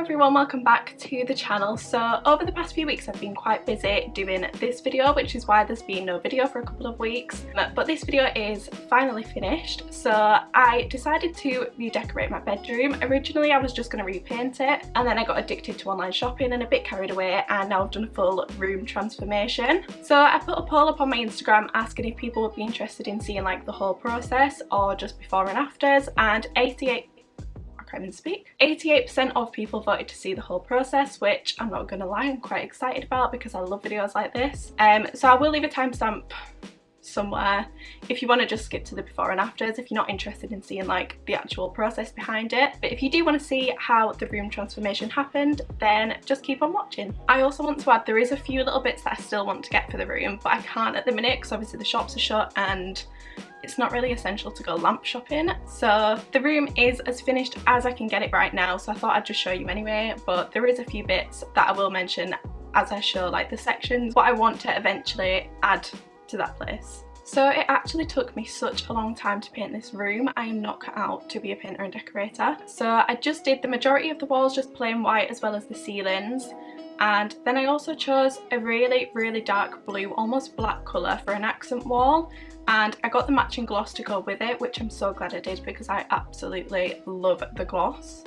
everyone, welcome back to the channel. So over the past few weeks I've been quite busy doing this video, which is why there's been no video for a couple of weeks, but this video is finally finished. So I decided to redecorate my bedroom. Originally I was just going to repaint it, and then I got addicted to online shopping and a bit carried away, and now I've done a full room transformation. So I put a poll up on my Instagram asking if people would be interested in seeing like the whole process or just before and afters, and 88% of people voted to see the whole process, which I'm not gonna lie, I'm quite excited about because I love videos like this. So I will leave a timestamp somewhere if you want to just skip to the before and afters if you're not interested in seeing like the actual process behind it. But if you do want to see how the room transformation happened, then just keep on watching. I also want to add there is a few little bits that I still want to get for the room, but I can't at the minute because obviously the shops are shut and it's not really essential to go lamp shopping. So the room is as finished as I can get it right now, so I thought I'd just show you anyway, but there is a few bits that I will mention as I show like the sections, what I want to eventually add to that place. So it actually took me such a long time to paint this room. I am not cut out to be a painter and decorator. So I just did the majority of the walls just plain white as well as the ceilings. And then I also chose a really dark blue, almost black colour for an accent wall. And I got the matching gloss to go with it, which I'm so glad I did because I absolutely love the gloss.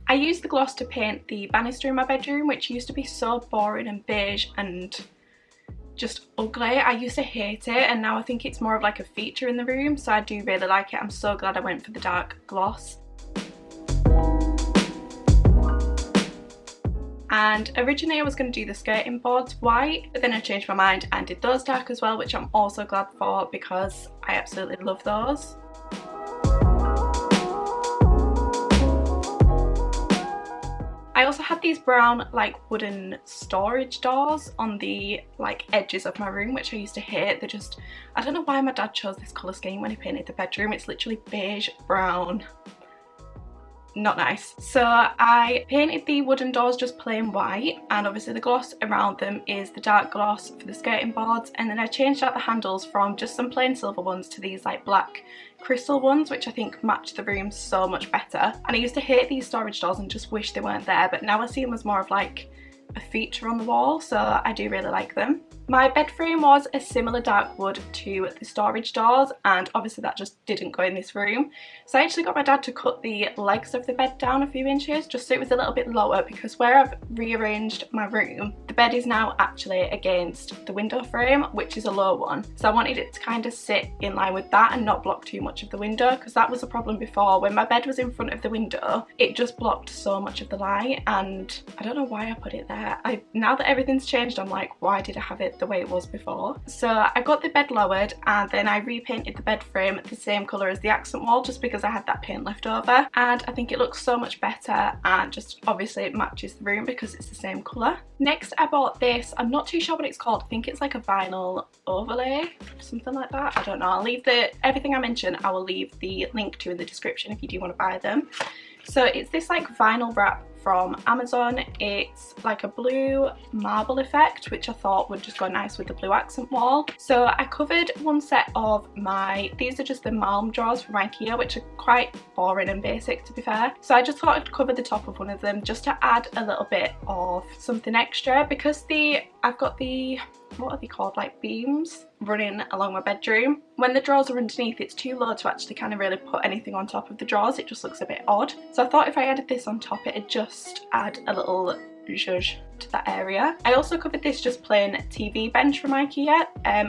I used the gloss to paint the banister in my bedroom, which used to be so boring and beige and just ugly. I used to hate it, and now I think it's more of like a feature in the room, so I do really like it. I'm so glad I went for the dark gloss. And originally I was going to do the skirting boards white, but then I changed my mind and did those dark as well, which I'm also glad for because I absolutely love those. I also had these brown like wooden storage doors on the like edges of my room, which I used to hate. They're just, I don't know why my dad chose this colour scheme when he painted the bedroom. It's literally beige, brown, not nice. So I painted the wooden doors just plain white, and obviously the gloss around them is the dark gloss for the skirting boards, and then I changed out the handles from just some plain silver ones to these like black crystal ones, which I think match the room so much better. And I used to hate these storage doors and just wish they weren't there, but now I see them as more of like a feature on the wall, so I do really like them. My bed frame was a similar dark wood to the storage doors, and obviously that just didn't go in this room. So I actually got my dad to cut the legs of the bed down a few inches just so it was a little bit lower, because where I've rearranged my room, the bed is now actually against the window frame, which is a low one. So I wanted it to kind of sit in line with that and not block too much of the window, because that was a problem before. When my bed was in front of the window, it just blocked so much of the light, and I don't know why I put it there. Now that everything's changed, I'm like, why did I have it the way it was before? So I got the bed lowered, and then I repainted the bed frame the same colour as the accent wall just because I had that paint left over, and I think it looks so much better, and just obviously it matches the room because it's the same colour. Next I bought this, I'm not too sure what it's called, I think it's like a vinyl overlay, something like that, I don't know. I'll leave everything I mention, I will leave the link to in the description if you do want to buy them. So it's this like vinyl wrap from Amazon. It's like a blue marble effect, which I thought would just go nice with the blue accent wall. So I covered one set of these are just the Malm drawers from IKEA, which are quite boring and basic to be fair. So I just thought I'd cover the top of one of them just to add a little bit of something extra, because I've got the, what are they called, like beams running along my bedroom. When the drawers are underneath, it's too low to actually kind of really put anything on top of the drawers. It just looks a bit odd. So I thought if I added this on top, it'd just add a little zhuzh to that area. I also covered this just plain TV bench from IKEA.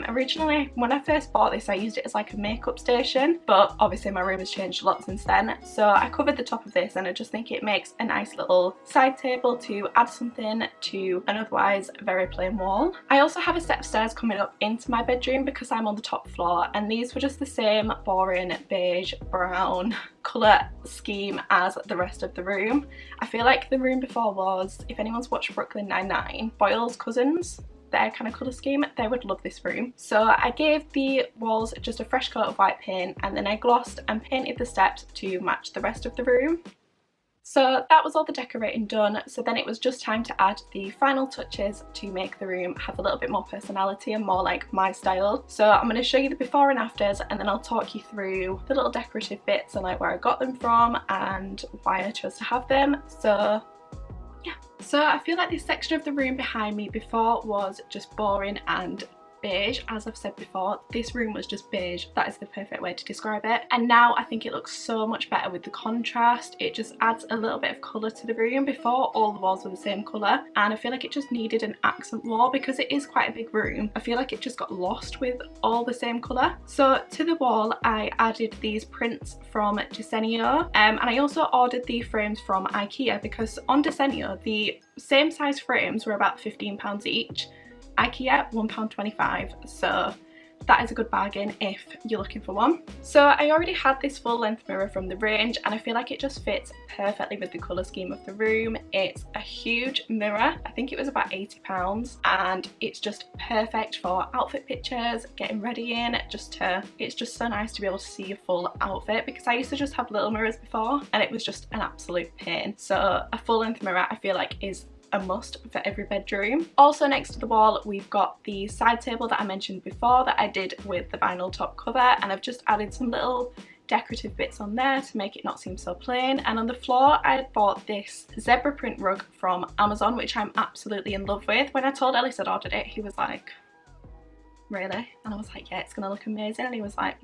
Originally when I first bought this I used it as like a makeup station, but obviously my room has changed a lot since then, so I covered the top of this, and I just think it makes a nice little side table to add something to an otherwise very plain wall. I also have a set of stairs coming up into my bedroom because I'm on the top floor, and these were just the same boring beige brown colour scheme as the rest of the room. I feel like the room before was, if anyone's watched Brooklyn Nine-Nine, Boyle's cousins, their kind of colour scheme, they would love this room. So I gave the walls just a fresh coat of white paint, and then I glossed and painted the steps to match the rest of the room. So that was all the decorating done, so then it was just time to add the final touches to make the room have a little bit more personality and more like my style. So I'm going to show you the before and afters, and then I'll talk you through the little decorative bits and like where I got them from and why I chose to have them. So yeah. So I feel like this section of the room behind me before was just boring and beige. As I've said before, this room was just beige. That is the perfect way to describe it. And now I think it looks so much better with the contrast. It just adds a little bit of colour to the room. Before, all the walls were the same colour, and I feel like it just needed an accent wall because it is quite a big room. I feel like it just got lost with all the same colour. So to the wall I added these prints from Desenio, and I also ordered the frames from IKEA because on Desenio the same size frames were about £15 each. IKEA £1.25, so that is a good bargain if you're looking for one. So I already had this full length mirror from the range, and I feel like it just fits perfectly with the colour scheme of the room. It's a huge mirror, I think it was about £80, and it's just perfect for outfit pictures, getting ready in, it's just so nice to be able to see your full outfit, because I used to just have little mirrors before and it was just an absolute pain. So a full length mirror I feel like is a must for every bedroom. Also next to the wall we've got the side table that I mentioned before that I did with the vinyl top cover, and I've just added some little decorative bits on there to make it not seem so plain. And on the floor I had bought this zebra print rug from Amazon, which I'm absolutely in love with. When I told Ellis I'd ordered it, he was like, really? And I was like, yeah, it's gonna look amazing, and he was like,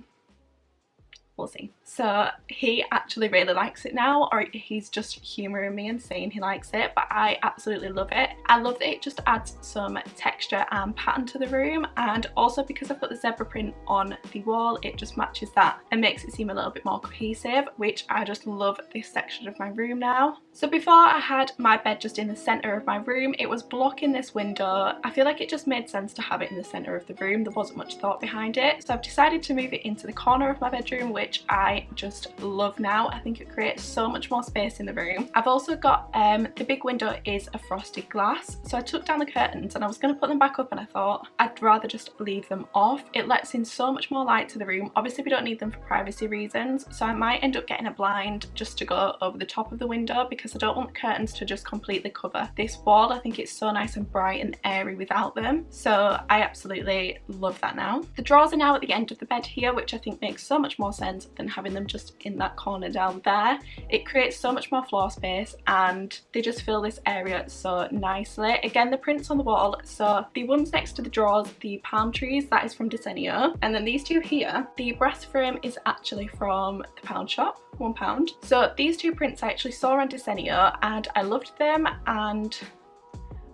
we'll see. So he actually really likes it now, or he's just humouring me and saying he likes it, but I absolutely love it. I love that it just adds some texture and pattern to the room, and also because I've got the zebra print on the wall, it just matches that and makes it seem a little bit more cohesive, which I just love this section of my room now. So before I had my bed just in the centre of my room, it was blocking this window. I feel like it just made sense to have it in the centre of the room. There wasn't much thought behind it, so I've decided to move it into the corner of my bedroom, which I just love now. I think it creates so much more space in the room. I've also got the big window is a frosted glass, so I took down the curtains and I was going to put them back up, and I thought I'd rather just leave them off. It lets in so much more light to the room. Obviously we don't need them for privacy reasons, so I might end up getting a blind just to go over the top of the window because I don't want the curtains to just completely cover this wall. I think it's so nice and bright and airy without them, so I absolutely love that now. The drawers are now at the end of the bed here, which I think makes so much more sense than having them just in that corner down there. It creates so much more floor space and they just fill this area so nicely. Again, the prints on the wall, so the ones next to the drawers, the palm trees, that is from Desenio, and then these two here, the brass frame is actually from the pound shop, £1. So these two prints I actually saw on Desenio and I loved them, and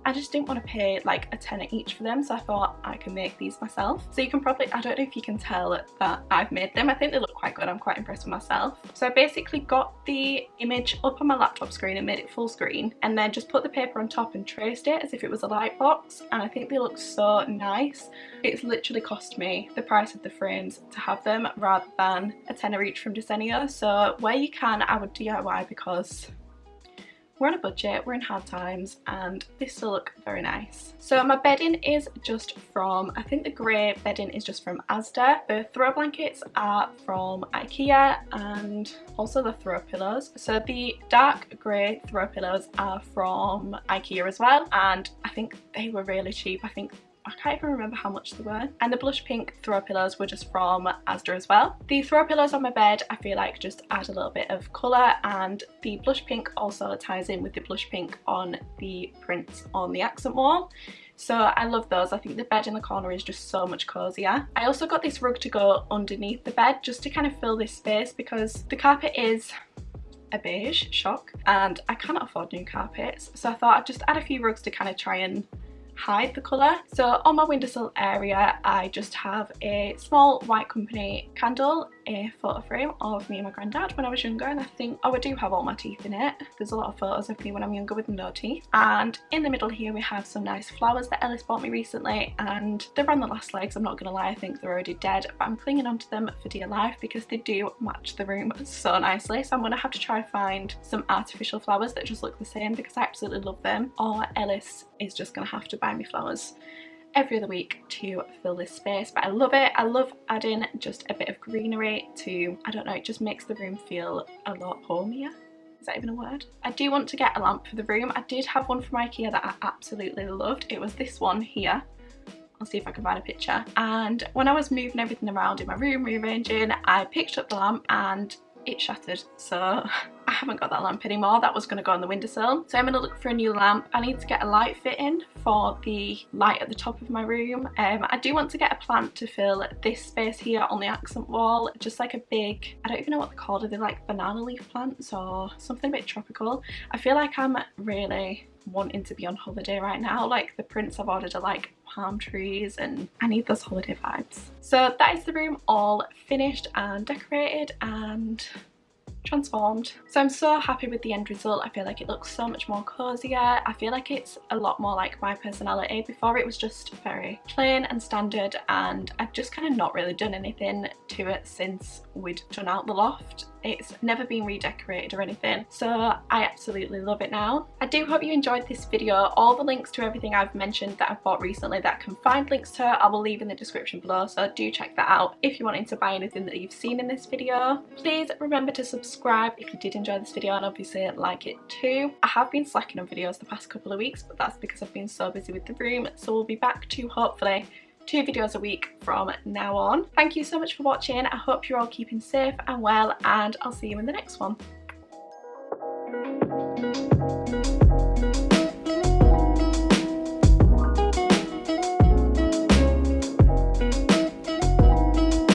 I just didn't want to pay like a tenner each for them, so I thought I can make these myself. So you can probably, I don't know if you can tell that I've made them. I think they look quite good. I'm quite impressed with myself. So I basically got the image up on my laptop screen and made it full screen, and then just put the paper on top and traced it as if it was a light box, and I think they look so nice. It's literally cost me the price of the frames to have them rather than a tenner each from Desenio. So where you can, I would DIY because we're on a budget, we're in hard times, and they still look very nice. So my bedding is just from, I think the grey bedding is just from Asda. The throw blankets are from IKEA, and also the throw pillows. So the dark grey throw pillows are from IKEA as well, and I think they were really cheap. I can't even remember how much they were. And the blush pink throw pillows were just from Asda as well. The throw pillows on my bed I feel like just add a little bit of colour, and the blush pink also ties in with the blush pink on the prints on the accent wall. So I love those. I think the bed in the corner is just so much cozier. I also got this rug to go underneath the bed just to kind of fill this space because the carpet is a beige, shock, and I cannot afford new carpets. So I thought I'd just add a few rugs to kind of try and hide the colour. So on my windowsill area I just have a small White Company candle, a photo frame of me and my granddad when I was younger, and I think, oh, I do have all my teeth in it. There's a lot of photos of me when I'm younger with no teeth. And in the middle here we have some nice flowers that Ellis bought me recently, and they're on the last legs. I'm not gonna lie, I think they're already dead, but I'm clinging onto them for dear life because they do match the room so nicely. So I'm gonna have to try and find some artificial flowers that just look the same because I absolutely love them, or Ellis is just gonna have to buy me flowers every other week to fill this space. But I love it. I love adding just a bit of greenery to, I don't know, it just makes the room feel a lot homier. Is that even a word? I do want to get a lamp for the room. I did have one from IKEA that I absolutely loved. It was this one here. I'll see if I can find a picture. And when I was moving everything around in my room, rearranging, I picked up the lamp and it shattered. So I haven't got that lamp anymore. That was going to go on the windowsill. So I'm going to look for a new lamp. I need to get a light fitting for the light at the top of my room. I do want to get a plant to fill this space here on the accent wall. Just like a big, I don't even know what they're called. Are they like banana leaf plants or something a bit tropical? I feel like I'm really wanting to be on holiday right now. Like the prints I've ordered are like palm trees and I need those holiday vibes. So that is the room all finished and decorated and transformed. So I'm so happy with the end result. I feel like it looks so much more cozier. I feel like it's a lot more like my personality. Before it was just very plain and standard and I've just kind of not really done anything to it since we'd done out the loft. It's never been redecorated or anything, so I absolutely love it now. I do hope you enjoyed this video. All the links to everything I've mentioned that I've bought recently that I can find links to, I will leave in the description below, so do check that out if you're wanting to buy anything that you've seen in this video. Please remember to subscribe if you did enjoy this video and obviously like it too. I have been slacking on videos the past couple of weeks, but that's because I've been so busy with the room, so we'll be back to hopefully 2 videos a week from now on. Thank you so much for watching. I hope you're all keeping safe and well, and I'll see you in the next one.